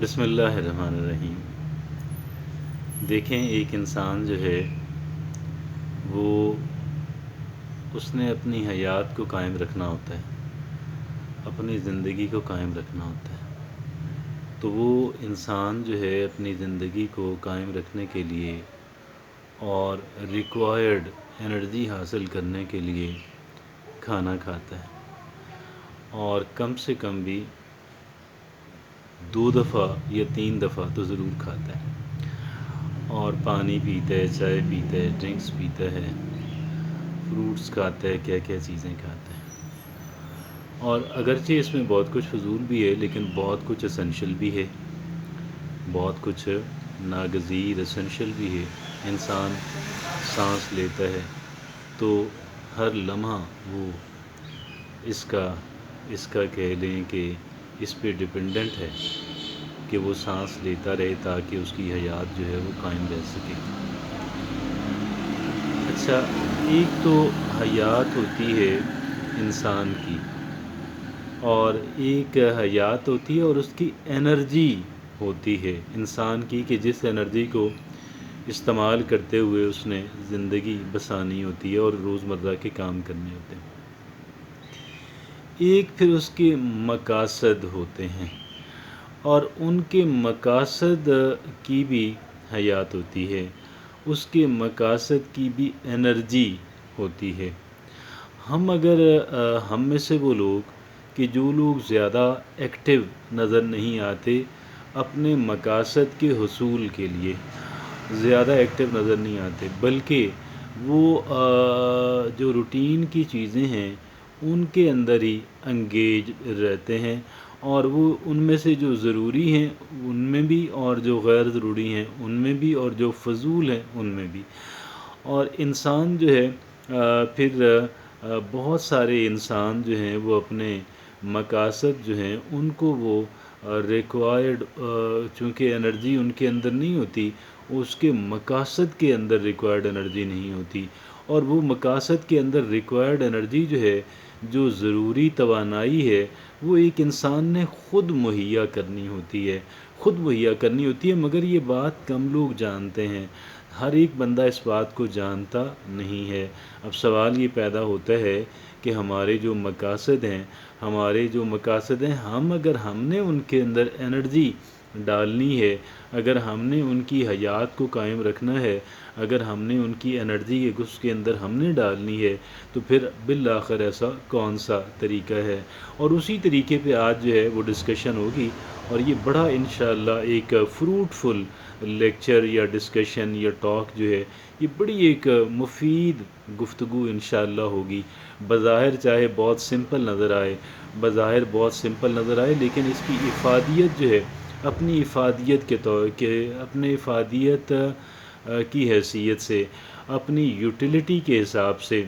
بسم اللہ الرحمن الرحیم۔ دیکھیں، ایک انسان جو ہے وہ اس نے اپنی حیات کو قائم رکھنا ہوتا ہے، اپنی زندگی کو قائم رکھنا ہوتا ہے۔ تو وہ انسان جو ہے اپنی زندگی کو قائم رکھنے کے لیے اور ریکوائرڈ انرجی حاصل کرنے کے لیے کھانا کھاتا ہے، اور کم سے کم بھی 2 دفعہ یا 3 دفعہ تو ضرور کھاتا ہے، اور پانی پیتا ہے، چائے پیتا ہے، ڈرنکس پیتا ہے، فروٹس کھاتا ہے، کیا کیا چیزیں کھاتا ہے۔ اور اگرچہ اس میں بہت کچھ فضول بھی ہے، لیکن بہت کچھ اسینشل بھی ہے، بہت کچھ ناگزیر اسینشل بھی ہے۔ انسان سانس لیتا ہے تو ہر لمحہ وہ اس کا کہہ لیں کہ اس پہ ڈپینڈنٹ ہے کہ وہ سانس لیتا رہے تاکہ اس کی حیات جو ہے وہ قائم رہ سکے۔ اچھا، ایک تو حیات ہوتی ہے انسان کی، اور ایک حیات ہوتی ہے اور اس کی انرجی ہوتی ہے انسان کی، کہ جس انرجی کو استعمال کرتے ہوئے اس نے زندگی بسانی ہوتی ہے اور روزمرہ کے کام کرنے ہوتے ہیں۔ ایک پھر اس کے مقاصد ہوتے ہیں، اور ان کے مقاصد کی بھی حیات ہوتی ہے، اس کے مقاصد کی بھی انرجی ہوتی ہے۔ ہم میں سے وہ لوگ کہ جو لوگ زیادہ ایکٹیو نظر نہیں آتے اپنے مقاصد کے حصول کے لیے، زیادہ ایکٹیو نظر نہیں آتے، بلکہ وہ جو روٹین کی چیزیں ہیں ان کے اندر ہی انگیج رہتے ہیں، اور وہ ان میں سے جو ضروری ہیں ان میں بھی، اور جو غیر ضروری ہیں ان میں بھی، اور جو فضول ہیں ان میں بھی۔ اور انسان جو ہے پھر بہت سارے انسان جو ہیں وہ اپنے مقاصد جو ہیں ان کو وہ ریکوائرڈ، چونکہ انرجی ان کے اندر نہیں ہوتی، اس کے مقاصد کے اندر ریکوائرڈ انرجی نہیں ہوتی، اور وہ مقاصد کے اندر ریکوائرڈ انرجی جو ہے، جو ضروری توانائی ہے، وہ ایک انسان نے خود مہیا کرنی ہوتی ہے، خود مہیا کرنی ہوتی ہے۔ مگر یہ بات کم لوگ جانتے ہیں، ہر ایک بندہ اس بات کو جانتا نہیں ہے۔ اب سوال یہ پیدا ہوتا ہے کہ ہمارے جو مقاصد ہیں، اگر ہم نے ان کے اندر انرجی ڈالنی ہے، اگر ہم نے ان کی حیات کو قائم رکھنا ہے، اگر ہم نے ان کی انرجی اس کے اندر ہم نے ڈالنی ہے، تو پھر بالآخر ایسا کون سا طریقہ ہے؟ اور اسی طریقے پہ آج جو ہے وہ ڈسکشن ہوگی، اور یہ بڑا انشاءاللہ ایک فروٹفل لیکچر یا ڈسکشن یا ٹاک جو ہے، یہ بڑی ایک مفید گفتگو انشاءاللہ ہوگی۔ بظاہر چاہے بہت سمپل نظر آئے، لیکن اس کی افادیت جو ہے، اپنی افادیت اپنے افادیت کی حیثیت سے، اپنی یوٹیلیٹی کے حساب سے،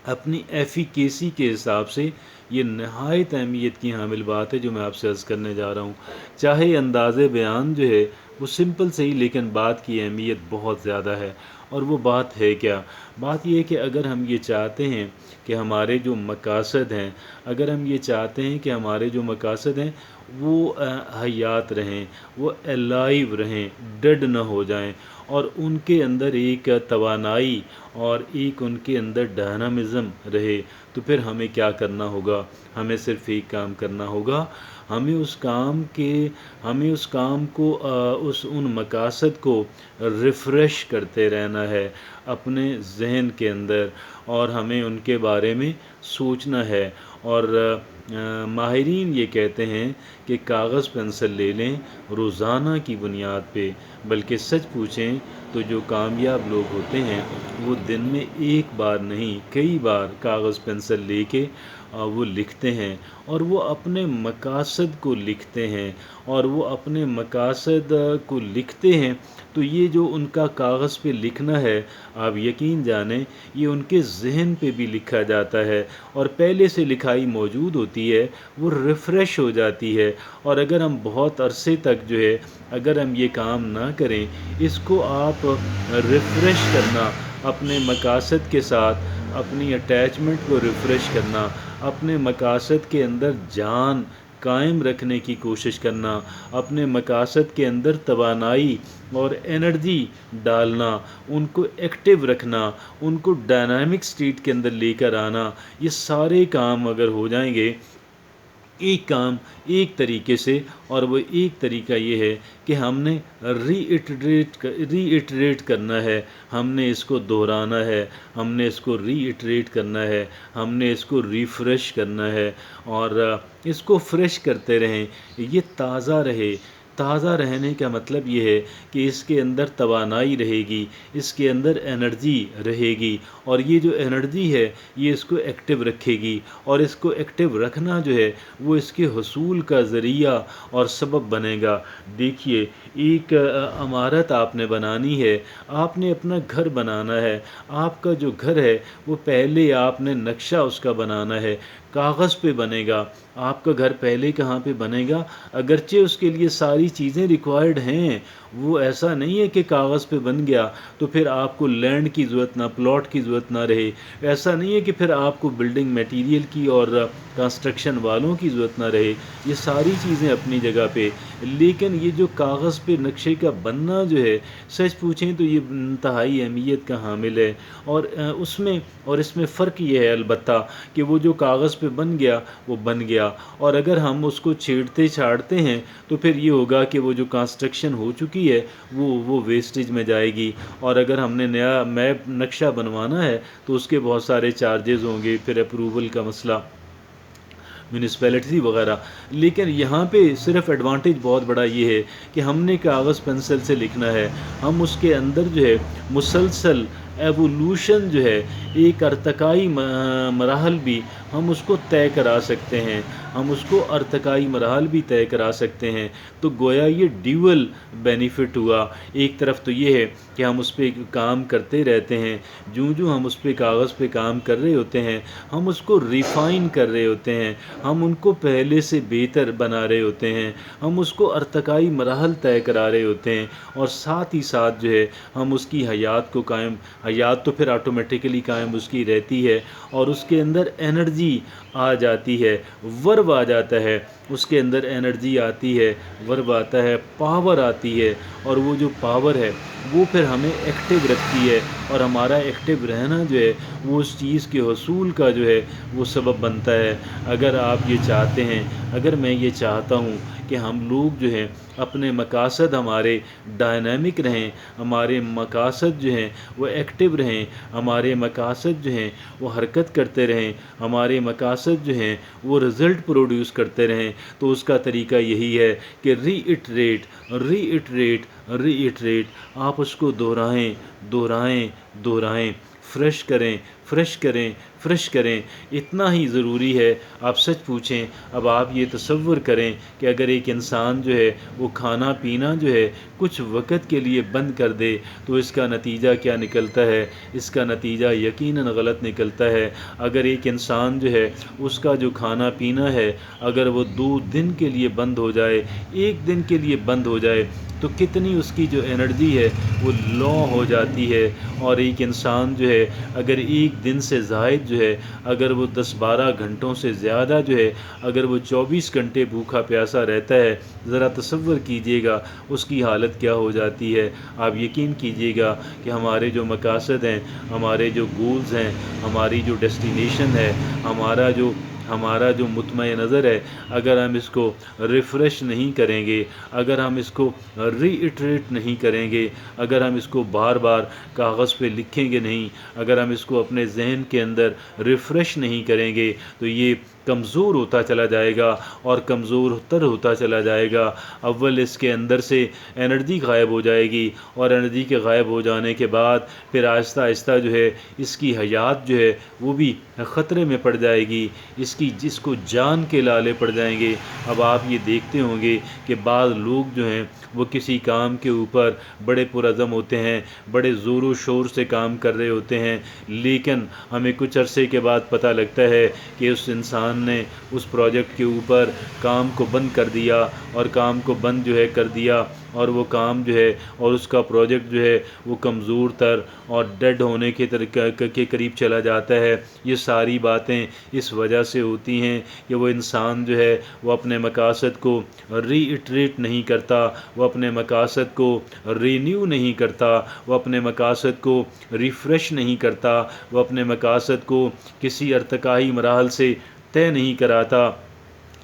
اپنی ایفیکیسی کے حساب سے، یہ نہایت اہمیت کی حامل بات ہے جو میں آپ سے عرض کرنے جا رہا ہوں۔ چاہے انداز بیان جو ہے وہ سمپل سے ہی، لیکن بات کی اہمیت بہت زیادہ ہے۔ اور وہ بات ہے کیا؟ بات یہ ہے کہ اگر ہم یہ چاہتے ہیں کہ ہمارے جو مقاصد ہیں، وہ حیات رہیں، وہ الائیو رہیں، ڈیڈ نہ ہو جائیں، اور ان کے اندر ایک توانائی اور ایک ان کے اندر ڈائنامزم رہے، تو پھر ہمیں کیا کرنا ہوگا؟ ہمیں صرف ایک کام کرنا ہوگا، ہمیں ان مقاصد کو ریفریش کرتے رہنا ہے اپنے ذہن کے اندر، اور ہمیں ان کے بارے میں سوچنا ہے۔ اور ماہرین یہ کہتے ہیں کہ کاغذ پنسل لے لیں روزانہ کی بنیاد پہ، بلکہ سچ پوچھیں تو جو کامیاب لوگ ہوتے ہیں وہ دن میں ایک بار نہیں، کئی بار کاغذ پنسل لے کے وہ لکھتے ہیں، اور وہ اپنے مقاصد کو لکھتے ہیں، اور وہ اپنے مقاصد کو لکھتے ہیں۔ تو یہ جو ان کا کاغذ پہ لکھنا ہے، آپ یقین جانیں یہ ان کے ذہن پہ بھی لکھا جاتا ہے، اور پہلے سے لکھائی موجود ہوتی ہے، وہ ریفریش ہو جاتی ہے۔ اور اگر ہم بہت عرصے تک جو ہے اگر ہم یہ کام نہ کریں، اس کو آپ ریفریش کرنا، اپنے مقاصد کے ساتھ اپنی اٹیچمنٹ کو ریفریش کرنا، اپنے مقاصد کے اندر جان قائم رکھنے کی کوشش کرنا، اپنے مقاصد کے اندر توانائی اور انرجی ڈالنا، ان کو ایکٹیو رکھنا، ان کو ڈائنامک سٹیٹ کے اندر لے کر آنا، یہ سارے کام اگر ہو جائیں گے ایک کام ایک طریقے سے، اور وہ ایک طریقہ یہ ہے کہ ہم نے ری ایٹریٹ کرنا ہے، ہم نے اس کو دہرانا ہے، ہم نے اس کو ری ایٹریٹ کرنا ہے، ہم نے اس کو ریفریش کرنا ہے، اور اس کو فریش کرتے رہیں، یہ تازہ رہے۔ تازہ رہنے کا مطلب یہ ہے کہ اس کے اندر توانائی رہے گی، اس کے اندر انرجی رہے گی، اور یہ جو انرجی ہے یہ اس کو ایکٹیو رکھے گی، اور اس کو ایکٹیو رکھنا جو ہے وہ اس کے حصول کا ذریعہ اور سبب بنے گا۔ دیکھیے، ایک عمارت آپ نے بنانی ہے، آپ نے اپنا گھر بنانا ہے، آپ کا جو گھر ہے وہ پہلے آپ نے نقشہ اس کا بنانا ہے، کاغذ پہ بنے گا۔ آپ کا گھر پہلے کہاں پہ بنے گا؟ اگرچہ اس کے لیے ساری چیزیں ریکوائرڈ ہیں، وہ ایسا نہیں ہے کہ کاغذ پہ بن گیا تو پھر آپ کو لینڈ کی ضرورت نہ، پلاٹ کی ضرورت نہ رہے، ایسا نہیں ہے کہ پھر آپ کو بلڈنگ میٹیریل کی اور کنسٹرکشن والوں کی ضرورت نہ رہے، یہ ساری چیزیں اپنی جگہ پہ، لیکن یہ جو کاغذ پہ نقشے کا بننا جو ہے، سچ پوچھیں تو یہ انتہائی اہمیت کا حامل ہے، اور اس میں فرق یہ ہے البتہ کہ وہ جو کاغذ پہ بن گیا وہ بن گیا، اور اگر ہم اس کو چھیڑتے چھاڑتے ہیں تو پھر یہ ہوگا کہ وہ جو کنسٹرکشن ہو چکی ہے وہ ویسٹیج میں جائے گی، اور اگر ہم نے نیا میپ نقشہ بنوانا ہے تو اس کے بہت سارے چارجز ہوں گے، پھر اپروول کا مسئلہ، میونسپیلٹی وغیرہ۔ لیکن یہاں پہ صرف ایڈوانٹیج بہت بڑا یہ ہے کہ ہم نے کاغذ پنسل سے لکھنا ہے، ہم اس کے اندر جو ہے مسلسل ایوولوشن جو ہے، ایک ارتقائی مراحل بھی ہم اس کو طے کرا سکتے ہیں، ہم اس کو ارتقائی مراحل بھی طے کرا سکتے ہیں، تو گویا یہ ڈیول بینیفٹ ہوا۔ ایک طرف تو یہ ہے کہ ہم اس پہ کام کرتے رہتے ہیں، جو ہم اس پہ کاغذ پہ کام کر رہے ہوتے ہیں ہم اس کو ریفائن کر رہے ہوتے ہیں، ہم ان کو پہلے سے بہتر بنا رہے ہوتے ہیں، ہم اس کو ارتقائی مراحل طے کرا رہے ہوتے ہیں، اور ساتھ ہی ساتھ جو ہے ہم اس کی حیات تو پھر آٹومیٹیکلی قائم اس کی رہتی ہے، اور اس کے اندر انرجی آ جاتی ہے، ورب آ جاتا ہے، اس کے اندر انرجی آتی ہے، ورب آتا ہے، پاور آتی ہے، اور وہ جو پاور ہے وہ پھر ہمیں ایکٹیو رکھتی ہے، اور ہمارا ایکٹیو رہنا جو ہے وہ اس چیز کے حصول کا جو ہے وہ سبب بنتا ہے۔ اگر آپ یہ چاہتے ہیں، اگر میں یہ چاہتا ہوں کہ ہم لوگ جو ہیں اپنے مقاصد ہمارے ڈائنامک رہیں، ہمارے مقاصد جو ہیں وہ ایکٹیو رہیں، ہمارے مقاصد جو ہیں وہ حرکت کرتے رہیں، ہمارے مقاصد جو ہیں وہ رزلٹ پروڈیوس کرتے رہیں، تو اس کا طریقہ یہی ہے کہ ری ایٹریٹ، آپ اس کو دہرائیں، فریش کریں، اتنا ہی ضروری ہے۔ آپ سچ پوچھیں، اب آپ یہ تصور کریں کہ اگر ایک انسان جو ہے وہ کھانا پینا جو ہے کچھ وقت کے لیے بند کر دے تو اس کا نتیجہ کیا نکلتا ہے؟ اس کا نتیجہ یقیناً غلط نکلتا ہے۔ اگر ایک انسان جو ہے اس کا جو کھانا پینا ہے اگر وہ 2 دن کے لیے بند ہو جائے، 1 دن کے لیے بند ہو جائے، تو کتنی اس کی جو انرجی ہے وہ لو ہو جاتی ہے، اور ایک انسان جو ہے اگر 1 دن سے زائد جو ہے، اگر وہ 10-12 گھنٹوں سے زیادہ جو ہے، اگر وہ 24 گھنٹے بھوکا پیاسا رہتا ہے، ذرا تصور کیجئے گا اس کی حالت کیا ہو جاتی ہے۔ آپ یقین کیجئے گا کہ ہمارے جو مقاصد ہیں، ہمارے جو گولز ہیں، ہماری جو ڈیسٹینیشن ہے، ہمارا جو مطمع نظر ہے، اگر ہم اس کو ریفریش نہیں کریں گے، اگر ہم اس کو ری ایٹریٹ نہیں کریں گے، اگر ہم اس کو بار بار کاغذ پہ لکھیں گے نہیں، اگر ہم اس کو اپنے ذہن کے اندر ریفریش نہیں کریں گے، تو یہ کمزور ہوتا چلا جائے گا اور کمزور تر ہوتا چلا جائے گا۔ اول اس کے اندر سے انرجی غائب ہو جائے گی، اور انرجی کے غائب ہو جانے کے بعد پھر آہستہ آہستہ جو ہے اس کی حیات جو ہے وہ بھی خطرے میں پڑ جائے گی، جس کو جان کے لالے پڑ جائیں گے۔ اب آپ یہ دیکھتے ہوں گے کہ بعض لوگ جو ہیں وہ کسی کام کے اوپر بڑے پرعزم ہوتے ہیں، بڑے زور و شور سے کام کر رہے ہوتے ہیں، لیکن ہمیں کچھ عرصے کے بعد پتہ لگتا ہے کہ اس انسان انسان نے اس پروجیکٹ کے اوپر کام کو بند کر دیا اور کام کو بند جو ہے کر دیا اور وہ کام جو ہے اور اس کا پروجیکٹ جو ہے وہ کمزور تر اور ڈیڈ ہونے کے قریب چلا جاتا ہے، یہ ساری باتیں اس وجہ سے ہوتی ہیں کہ وہ انسان جو ہے وہ اپنے مقاصد کو ری ایٹریٹ نہیں کرتا، وہ اپنے مقاصد کو رینیو نہیں کرتا، وہ اپنے مقاصد کو ریفریش نہیں کرتا، وہ اپنے مقاصد کو کسی ارتقائی مراحل سے طے نہیں کراتا۔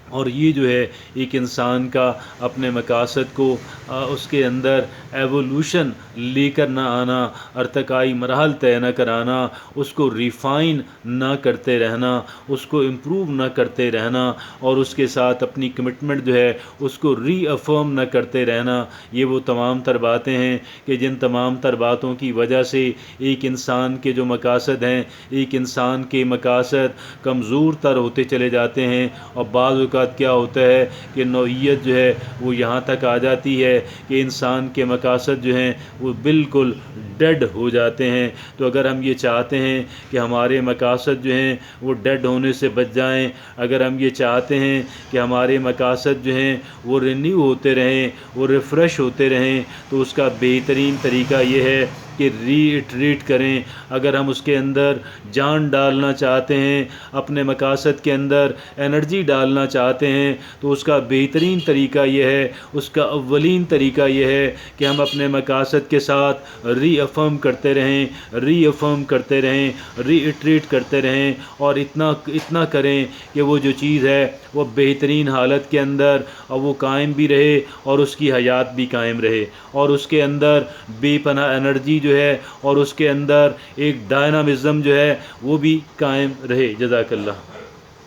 اور یہ جو ہے ایک انسان کا اپنے مقاصد کو اس کے اندر ایوولوشن لے کر نہ آنا، ارتقائی مراحل طے نہ کرانا، اس کو ریفائن نہ کرتے رہنا، اس کو امپروو نہ کرتے رہنا اور اس کے ساتھ اپنی کمٹمنٹ جو ہے اس کو ری افرم نہ کرتے رہنا، یہ وہ تمام تر باتیں ہیں کہ جن تمام تر باتوں کی وجہ سے ایک انسان کے جو مقاصد ہیں، ایک انسان کے مقاصد کمزور تر ہوتے چلے جاتے ہیں اور بعض اوقات کیا ہوتا ہے کہ نوعیت جو ہے وہ یہاں تک آ جاتی ہے کہ انسان کے مقاصد جو ہیں وہ بالکل ڈیڈ ہو جاتے ہیں۔ تو اگر ہم یہ چاہتے ہیں کہ ہمارے مقاصد جو ہیں وہ ڈیڈ ہونے سے بچ جائیں، اگر ہم یہ چاہتے ہیں کہ ہمارے مقاصد جو ہیں وہ رینیو ہوتے رہیں، وہ ریفریش ہوتے رہیں، تو اس کا بہترین طریقہ یہ ہے کہ ری ایٹریٹ کریں۔ اگر ہم اس کے اندر جان ڈالنا چاہتے ہیں، اپنے مقاصد کے اندر انرجی ڈالنا چاہتے ہیں، تو اس کا بہترین طریقہ یہ ہے، اس کا اولین طریقہ یہ ہے کہ ہم اپنے مقاصد کے ساتھ ری افرم کرتے رہیں، ری افرم کرتے رہیں، ری ایٹریٹ کرتے رہیں اور اتنا کریں کہ وہ جو چیز ہے وہ بہترین حالت کے اندر اور وہ قائم بھی رہے اور اس کی حیات بھی قائم رہے اور اس کے اندر بے پناہ انرجی جو ہے اور اس کے اندر ایک ڈائنامزم جو ہے وہ بھی قائم رہے۔ جزاک اللہ۔